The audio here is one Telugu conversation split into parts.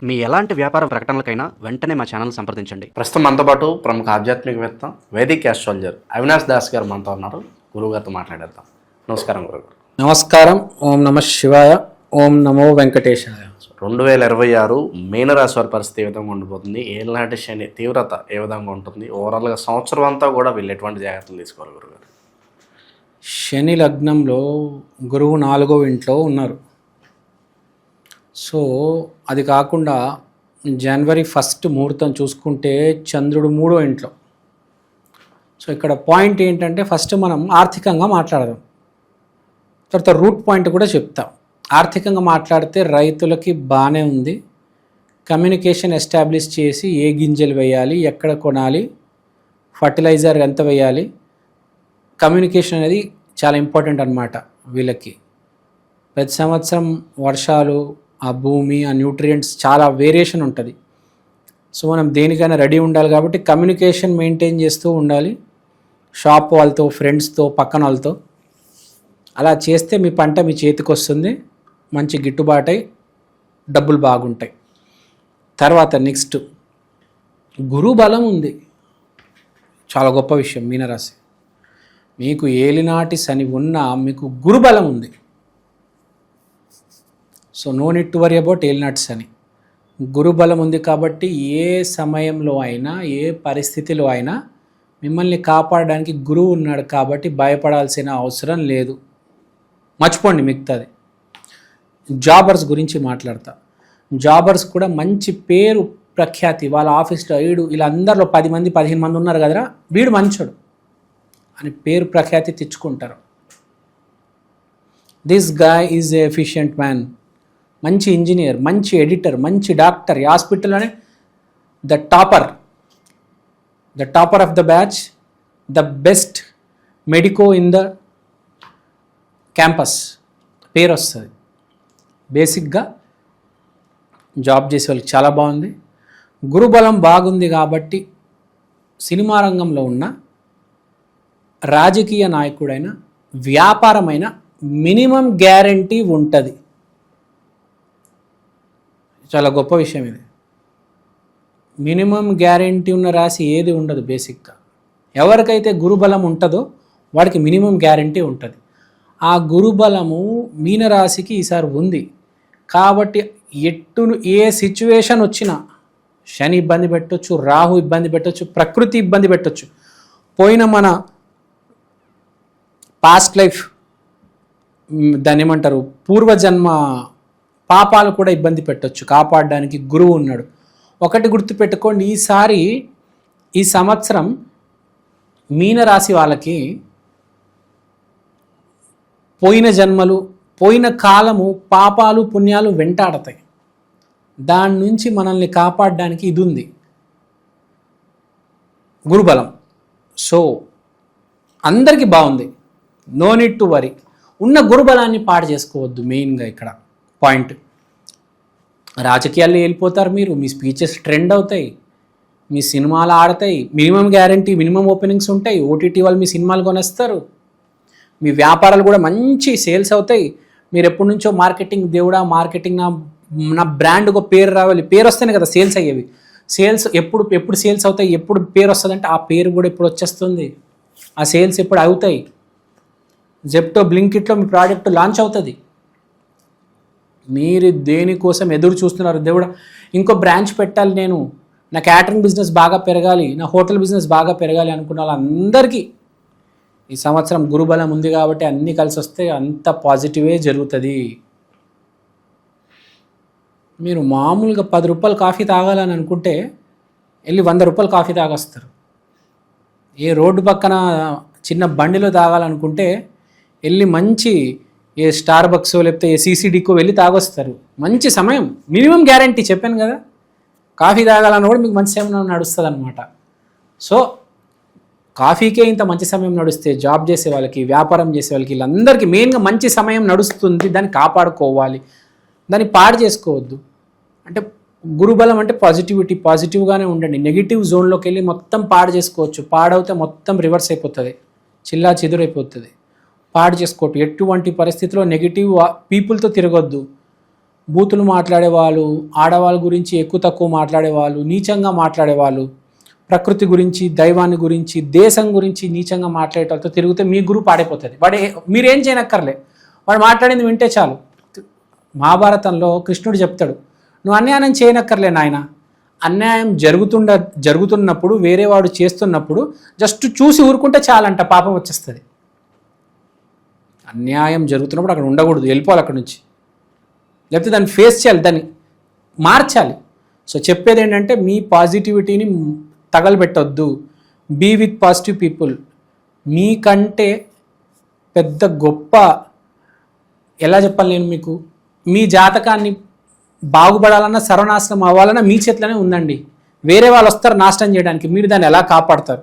మీ ఎలాంటి వ్యాపార ప్రకటనలకైనా వెంటనే మా ఛానల్ సంప్రదించండి. ప్రస్తుతం మనతో పాటు ప్రముఖ ఆధ్యాత్మికవేత్త వేదిక్ ఆస్ట్రాలజర్ అవినాష్ దాస్ గారు మనతో ఉన్నారు. గురువుగారితో మాట్లాడేద్దాం. నమస్కారం గురుగారు. నమస్కారం. ఓం నమ శివాయ. ఓం నమో వెంకటేశాయ. 2026 మీనరాశి వారి పరిస్థితి ఏ విధంగా ఉండిపోతుంది, ఏళ్ళనాటి శని తీవ్రత ఏ విధంగా ఉంటుంది, ఓవరాల్గా సంవత్సరం అంతా కూడా వీళ్ళు ఎటువంటి జాగ్రత్తలు తీసుకోవాలి గురుగారు? శని లగ్నంలో గురువు 4వ ఇంట్లో ఉన్నారు. సో అది కాకుండా జనవరి 1 ముహూర్తం చూసుకుంటే చంద్రుడు 3వ ఇంట్లో. సో ఇక్కడ పాయింట్ ఏంటంటే ఫస్ట్ మనం ఆర్థికంగా మాట్లాడదాం, తర్వాత రూట్ పాయింట్ కూడా చెప్తాం. ఆర్థికంగా మాట్లాడితే రైతులకి బాగానే ఉంది. కమ్యూనికేషన్ ఎస్టాబ్లిష్ చేసి ఏ గింజలు వేయాలి, ఎక్కడ కొనాలి, ఫర్టిలైజర్ ఎంత వేయాలి, కమ్యూనికేషన్ అనేది చాలా ఇంపార్టెంట్ అన్నమాట వీళ్ళకి. ప్రతి సంవత్సరం వర్షాలు, ఆ భూమి, ఆ న్యూట్రియంట్స్ చాలా వేరియేషన్ ఉంటుంది. సో మనం దేనికైనా రెడీ ఉండాలి కాబట్టి కమ్యూనికేషన్ మెయింటైన్ చేస్తూ ఉండాలి. షాప్ వాళ్ళతో, ఫ్రెండ్స్తో, పక్కన వాళ్ళతో. అలా చేస్తే మీ పంట మీ చేతికి వస్తుంది, మంచి గిట్టుబాటు అయి డబ్బులు బాగుంటాయి. తర్వాత నెక్స్ట్ గురు బలం ఉంది. చాలా గొప్ప విషయం. మీనరాశి మీకు ఏలినాటి శని ఉన్నా మీకు గురు బలం ఉంది. So no need to worry about ఏలినాటి శని. గురు బలం ఉంది కాబట్టి ఏ సమయంలో అయినా, ఏ పరిస్థితిలో అయినా మిమ్మల్ని కాపాడడానికి గురువు ఉన్నాడు కాబట్టి భయపడాల్సిన అవసరం లేదు. మర్చిపోండి మిగతాది. జాబర్స్ గురించి మాట్లాడతా. జాబర్స్ కూడా మంచి పేరు ప్రఖ్యాతి. వాళ్ళ ఆఫీస్లో వీళ్ళందరిలో 10 మంది 15 మంది ఉన్నారు కదరా, వీడు మంచోడు అని పేరు ప్రఖ్యాతి తెచ్చుకుంటారు. This guy is a efficient man. మంచి ఇంజనీర్, మంచి ఎడిటర్, మంచి డాక్టర్. ఈ హాస్పిటల్లోనే the topper of the batch, the best medico in the campus పేరు వస్తుంది. బేసిక్గా జాబ్ చేసే వాళ్ళకి చాలా బాగుంది. గురుబలం బాగుంది కాబట్టి సినిమా రంగంలో ఉన్న రాజకీయ నాయకుడైన, వ్యాపారమైన మినిమం గ్యారంటీ ఉంటుంది. చాలా గొప్ప విషయం ఇది. మినిమం గ్యారంటీ ఉన్న రాశి ఏది ఉండదు. బేసిక్గా ఎవరికైతే గురుబలం ఉంటుందో వాడికి మినిమం గ్యారంటీ ఉంటుంది. ఆ గురుబలము మీనరాశికి ఈసారి ఉంది కాబట్టి ఏ సిచ్యువేషన్ వచ్చినా శని ఇబ్బంది పెట్టవచ్చు, రాహు ఇబ్బంది పెట్టవచ్చు, ప్రకృతి ఇబ్బంది పెట్టవచ్చు, పోయిన మన పాస్ట్ లైఫ్, దాన్ని ఏమంటారు, పూర్వజన్మ పాపాలు కూడా ఇబ్బంది పెట్టవచ్చు. కాపాడడానికి గురువు ఉన్నాడు. ఒకటి గుర్తుపెట్టుకోండి, ఈ సంవత్సరం మీనరాశి వాళ్ళకి పోయిన జన్మలు, పోయిన కాలము, పాపాలు, పుణ్యాలు వెంటాడతాయి. దాని నుంచి మనల్ని కాపాడడానికి ఇది ఉంది, గురుబలం. సో అందరికీ బాగుంది. No need to worry. ఉన్న గురుబలాన్ని పాడు చేసుకోవద్దు. మెయిన్గా ఇక్కడ పాయింట్. రాజకీయాల్లో వెళ్ళిపోతారు మీరు, మీ స్పీచెస్ ట్రెండ్ అవుతాయి, మీ సినిమాలు ఆడతాయి, మినిమం గ్యారంటీ, మినిమం ఓపెనింగ్స్ ఉంటాయి, ఓటీటీ వాళ్ళు మీ సినిమాలు కొనేస్తారు, మీ వ్యాపారాలు కూడా మంచి సేల్స్ అవుతాయి. మీరు ఎప్పటి నుంచో మార్కెటింగ్ దేవుడా, మార్కెటింగ్ నా బ్రాండ్ ఒక పేరు రావాలి, పేరు వస్తేనే కదా సేల్స్ అయ్యేవి. సేల్స్ ఎప్పుడు సేల్స్ అవుతాయి, ఎప్పుడు పేరు వస్తుంది అంటే ఆ పేరు కూడా ఎప్పుడు వచ్చేస్తుంది, ఆ సేల్స్ ఎప్పుడు అవుతాయి. జెప్టో, బ్లింకిట్లో మీ ప్రోడక్ట్ లాంచ్ అవుతుంది. మీరు దేనికోసం ఎదురు చూస్తున్నారు? దేవుడా ఇంకో బ్రాంచ్ పెట్టాలి, నేను నా క్యాటరింగ్ బిజినెస్ బాగా పెరగాలి, నా హోటల్ బిజినెస్ బాగా పెరగాలి అనుకున్న వాళ్ళందరికీ ఈ సంవత్సరం గురుబలం ఉంది కాబట్టి అన్నీ కలిసి వస్తే అంత పాజిటివే జరుగుతుంది. మీరు మామూలుగా 10 రూపాయలు కాఫీ తాగాలని అనుకుంటే వెళ్ళి 100 రూపాయలు కాఫీ తాగొస్తారు. ఏ రోడ్డు పక్కన చిన్న బండిలో తాగాలనుకుంటే వెళ్ళి మంచి ఏ స్టార్ బక్సో లేకపోతే ఏ సీసీడీకో వెళ్ళి తాగొస్తారు. మంచి సమయం, మినిమం గ్యారంటీ చెప్పాను కదా. కాఫీ తాగాలన్నా కూడా మీకు మంచి సమయం నడుస్తుంది అనమాట. సో కాఫీకే ఇంత మంచి సమయం నడుస్తే జాబ్ చేసే వాళ్ళకి, వ్యాపారం చేసే వాళ్ళకి, వీళ్ళందరికీ మెయిన్గా మంచి సమయం నడుస్తుంది. దాన్ని కాపాడుకోవాలి, దాన్ని పాడు చేసుకోవద్దు. అంటే గురుబలం అంటే పాజిటివ్గానే ఉండండి. నెగిటివ్ జోన్లోకి వెళ్ళి మొత్తం పాడు చేసుకోవచ్చు. పాడవుతే మొత్తం రివర్స్ అయిపోతుంది, చిల్లా చెదురైపోతుంది. పాడు చేసుకోవట్టు. ఎటువంటి పరిస్థితిలో నెగిటివ్ పీపుల్తో తిరగొద్దు. బూతులు మాట్లాడేవాళ్ళు, ఆడవాళ్ళ గురించి ఎక్కువ తక్కువ మాట్లాడేవాళ్ళు, నీచంగా మాట్లాడేవాళ్ళు, ప్రకృతి గురించి, దైవాన్ని గురించి, దేశం గురించి నీచంగా మాట్లాడేటతో తిరిగితే మీ గురువు పాడైపోతుంది. మీరేం చేయనక్కర్లే, వాడు మాట్లాడింది వింటే చాలు. మహాభారతంలో కృష్ణుడు చెప్తాడు, నువ్వు అన్యాయం చేయనక్కర్లే నాయన, అన్యాయం జరుగుతున్నప్పుడు వేరే వాడు చేస్తున్నప్పుడు జస్ట్ చూసి ఊరుకుంటే చాలంట, పాపం వచ్చేస్తుంది. అన్యాయం జరుగుతున్నప్పుడు అక్కడ ఉండకూడదు, వెళ్ళిపోవాలి అక్కడి నుంచి, లేకపోతే దాన్ని ఫేస్ చేయాలి, దాన్ని మార్చాలి. సో చెప్పేది ఏంటంటే మీ పాజిటివిటీని తగలబెట్టొద్దు, బీ విత్ పాజిటివ్ పీపుల్. మీకంటే పెద్ద గొప్ప, ఎలా చెప్పాలి నేను మీకు, మీ జాతకాన్ని బాగుపడాలన్నా సర్వనాశనం అవ్వాలన్నా మీ చేతిలోనే ఉందండి. వేరే వాళ్ళు వస్తారు నాశనం చేయడానికి, మీరు దాన్ని ఎలా కాపాడతారు?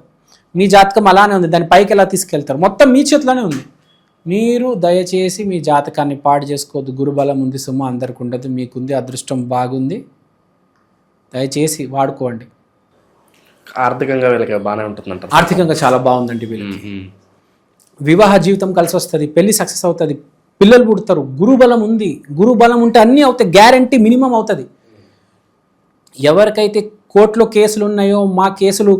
మీ జాతకం అలానే ఉంది, దాన్ని పైకి ఎలా తీసుకెళ్తారు? మొత్తం మీ చేతిలోనే ఉంది. మీరు దయచేసి మీ జాతకాన్ని పాడు చేసుకోవద్దు. గురుబలం ఉంది సుమ, అందరికి ఉండదు, మీకుంది, అదృష్టం బాగుంది, దయచేసి వాడుకోండి. ఆర్థికంగా వీళ్ళకి బాగానే ఉంటుందంట. ఆర్థికంగా చాలా బాగుందండి వీళ్ళకి. వివాహ జీవితం కలిసి వస్తుంది, పెళ్లి సక్సెస్ అవుతుంది, పిల్లలు పుడతారు. గురుబలం ఉంది, గురుబలం ఉంటే అన్నీ అవుతాయి, గ్యారంటీ మినిమం అవుతుంది. ఎవరికైతే కోర్టులో కేసులు ఉన్నాయో, మా కేసులు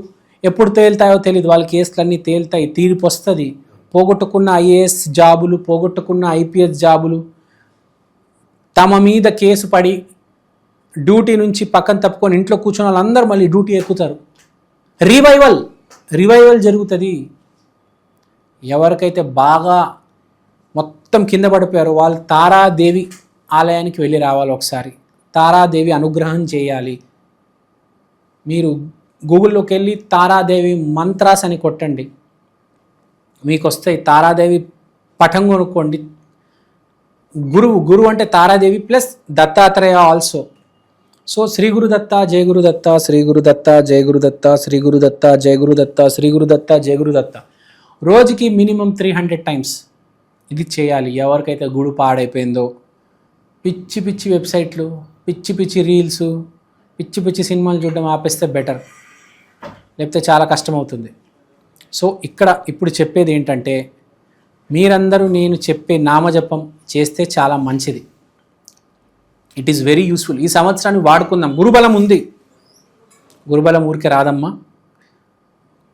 ఎప్పుడు తేలుతాయో తెలియదు, వాళ్ళ కేసులన్నీ తేలుతాయి, తీర్పు వస్తుంది. పోగొట్టుకున్న ఐఏఎస్ జాబులు, పోగొట్టుకున్న ఐపీఎస్ జాబులు, తమ మీద కేసు పడి డ్యూటీ నుంచి పక్కన తప్పుకొని ఇంట్లో కూర్చున్న వాళ్ళందరూ మళ్ళీ డ్యూటీ ఎక్కుతారు. రివైవల్ జరుగుతుంది. ఎవరికైతే బాగా మొత్తం కింద పడిపోయారో వాళ్ళు తారాదేవి ఆలయానికి వెళ్ళి రావాలి ఒకసారి, తారాదేవి అనుగ్రహం చేయాలి. మీరు గూగుల్లోకి వెళ్ళి తారాదేవి మంత్రాస్ అని కొట్టండి, మీకు వస్తాయి. తారాదేవి పటం కొనుక్కోండి. గురువు అంటే Taradevi plus Dattatreya also. So Shri Gurudatta, జయ గురుదత్త, శ్రీ గురుదత్త, జయ గురుదత్త, శ్రీ గురుదత్త, జయ గురుదత్త, శ్రీ గురుదత్త, జయ గురుదత్త. రోజుకి మినిమం 300 టైమ్స్ ఇది చేయాలి. ఎవరికైతే గుడి పాడైపోయిందో, పిచ్చి పిచ్చి వెబ్సైట్లు, పిచ్చి పిచ్చి రీల్స్, పిచ్చి పిచ్చి సినిమాలు చూడడం ఆపేస్తే బెటర్, లేకపోతే చాలా కష్టమవుతుంది. సో ఇప్పుడు చెప్పేది ఏంటంటే, మీరందరూ నేను చెప్పే నామజపం చేస్తే చాలా మంచిది. It is very useful. ఈ సంవత్సరాన్ని వాడుకుందాం. గురుబలం ఉంది, గురుబలం ఊరికే రాదమ్మా,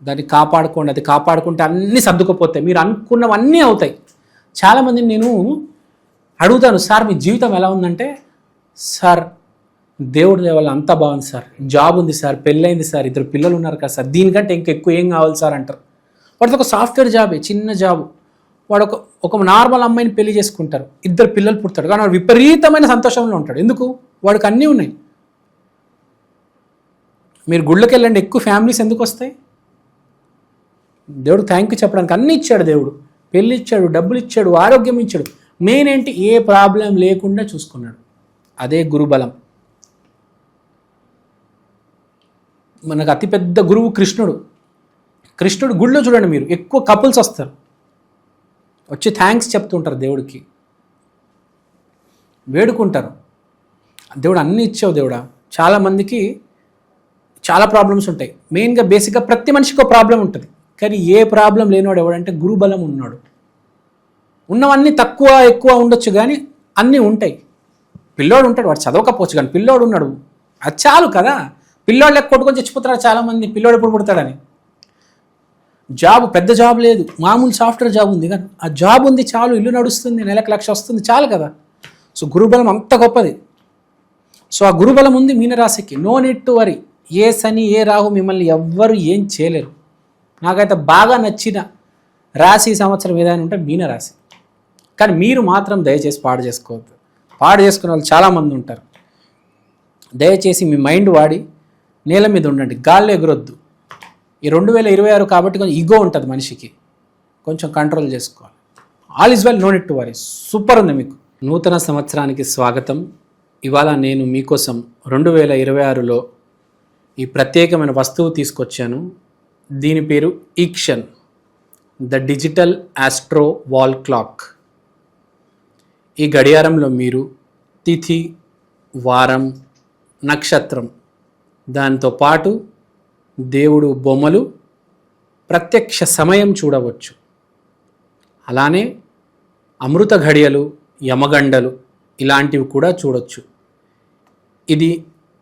దాన్ని కాపాడుకోండి. అది కాపాడుకుంటే అన్నీ సర్దుకుపోతాయి, మీరు అనుకున్నవన్నీ అవుతాయి. చాలామందిని నేను అడుగుతాను, సార్ మీ జీవితం ఎలా ఉందంటే, సార్ దేవుడి దేవల్ల అంతా బాగుంది సార్, జాబ్ ఉంది సార్, పెళ్ళైంది సార్, 2 పిల్లలు ఉన్నారు కదా సార్, దీనికంటే ఇంకెక్కువ ఏం కావాలి సార్ అంటారు. వాడితో ఒక సాఫ్ట్వేర్ జాబే, చిన్న జాబు, వాడు ఒక నార్మల్ అమ్మాయిని పెళ్లి చేసుకుంటారు, 2 పిల్లలు పుడతాడు, కానీ వాడు విపరీతమైన సంతోషంలో ఉంటాడు. ఎందుకు? వాడికి అన్నీ ఉన్నాయి. మీరు గుళ్ళకి వెళ్ళండి, ఎక్కువ ఫ్యామిలీస్ ఎందుకు వస్తాయి? దేవుడు థ్యాంక్ యూ చెప్పడానికి అన్నీ ఇచ్చాడు. దేవుడు పెళ్ళి ఇచ్చాడు, డబ్బులు ఇచ్చాడు, ఆరోగ్యం ఇచ్చాడు. మెయిన్ ఏంటి? ఏ ప్రాబ్లం లేకుండా చూసుకున్నాడు. అదే గురుబలం. మనకు అతిపెద్ద గురువు కృష్ణుడు. గుళ్ళో చూడండి, మీరు ఎక్కువ కపుల్స్ వస్తారు, వచ్చి థ్యాంక్స్ చెప్తుంటారు, దేవుడికి వేడుకుంటారు. దేవుడు అన్నీ ఇచ్చావు దేవుడా. చాలామందికి చాలా ప్రాబ్లమ్స్ ఉంటాయి. మెయిన్గా బేసిక్గా ప్రతి మనిషికి ఒక ప్రాబ్లం ఉంటుంది, కానీ ఏ ప్రాబ్లం లేనివాడు ఎవడంటే గురుబలం ఉన్నాడు. ఉన్నవన్నీ తక్కువ ఎక్కువ ఉండొచ్చు, కానీ అన్నీ ఉంటాయి. పిల్లోడు ఉంటాడు, వాడు చదవకపోవచ్చు, కానీ పిల్లోడు ఉన్నాడు, అది చాలు కదా. పిల్లోడు లెక్క కొట్టుకొని చచ్చిపోతారు చాలామంది, పిల్లోడు ఎప్పుడు పుడతాడని. జాబ్, పెద్ద జాబ్ లేదు, మామూలు సాఫ్ట్వేర్ జాబ్ ఉంది, కానీ ఆ జాబ్ ఉంది చాలు, ఇల్లు నడుస్తుంది, నెలకు 1,00,000 వస్తుంది, చాలు కదా. సో గురుబలం అంత గొప్పది. సో ఆ గురుబలం ఉంది మీనరాశికి. No need to worry. ఏ శని ఏ రాహు మిమ్మల్ని ఎవ్వరు ఏం చేయలేరు. నాకైతే బాగా నచ్చిన రాశి సంవత్సరం ఏదైనా ఉంటే మీనరాశి. కానీ మీరు మాత్రం దయచేసి పాడు చేసుకోవద్దు. పాడు చేసుకునే వాళ్ళు చాలామంది ఉంటారు. దయచేసి మీ మైండ్ వాడి నేల మీద ఉండండి, గాల్లో ఎగురొద్దు. ఈ 2026 కాబట్టి కొంచెం ఈగో ఉంటుంది మనిషికి, కొంచెం కంట్రోల్ చేసుకోవాలి. All is well, no need to worry. Super ఉంది మీకు. నూతన సంవత్సరానికి స్వాగతం. ఇవాళ నేను మీకోసం 2026లో ఈ ప్రత్యేకమైన వస్తువు తీసుకొచ్చాను. దీని పేరు Ikshan, the digital astro wall clock. ఈ గడియారంలో మీరు తిథి, వారం, నక్షత్రం, దాంతో పాటు దేవుడు బొమ్మలు, ప్రత్యక్ష సమయం చూడవచ్చు. అలానే అమృత ఘడియలు, యమగండలు ఇలాంటివి కూడా చూడొచ్చు. ఇది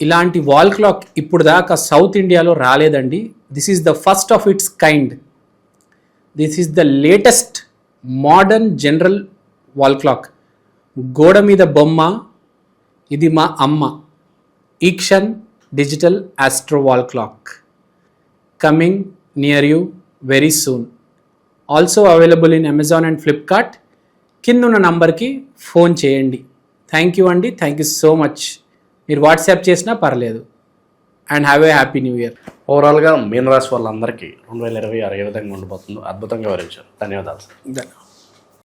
ఇలాంటి వాల్ క్లాక్ ఇప్పుడు దాకా సౌత్ ఇండియాలో రాలేదండి. This is the first of its kind. This is the latest modern general wall clock. గోడ మీద బొమ్మ, ఇది మా అమ్మ. Ikshan digital astro wall clock coming near you very soon. Also available in Amazon and Flipkart. కిందున్న నంబర్కి ఫోన్ చేయండి. థ్యాంక్ యూ అండి, థ్యాంక్ యూ సో మచ్. మీరు వాట్సాప్ చేసినా పర్లేదు. And have a happy new year. ఓవరాల్గా మీనరాశి వాళ్ళందరికీ 2026 ఏ విధంగా ఉండబోతుందో అద్భుతంగా వివరించారు. ధన్యవాదాలు సార్.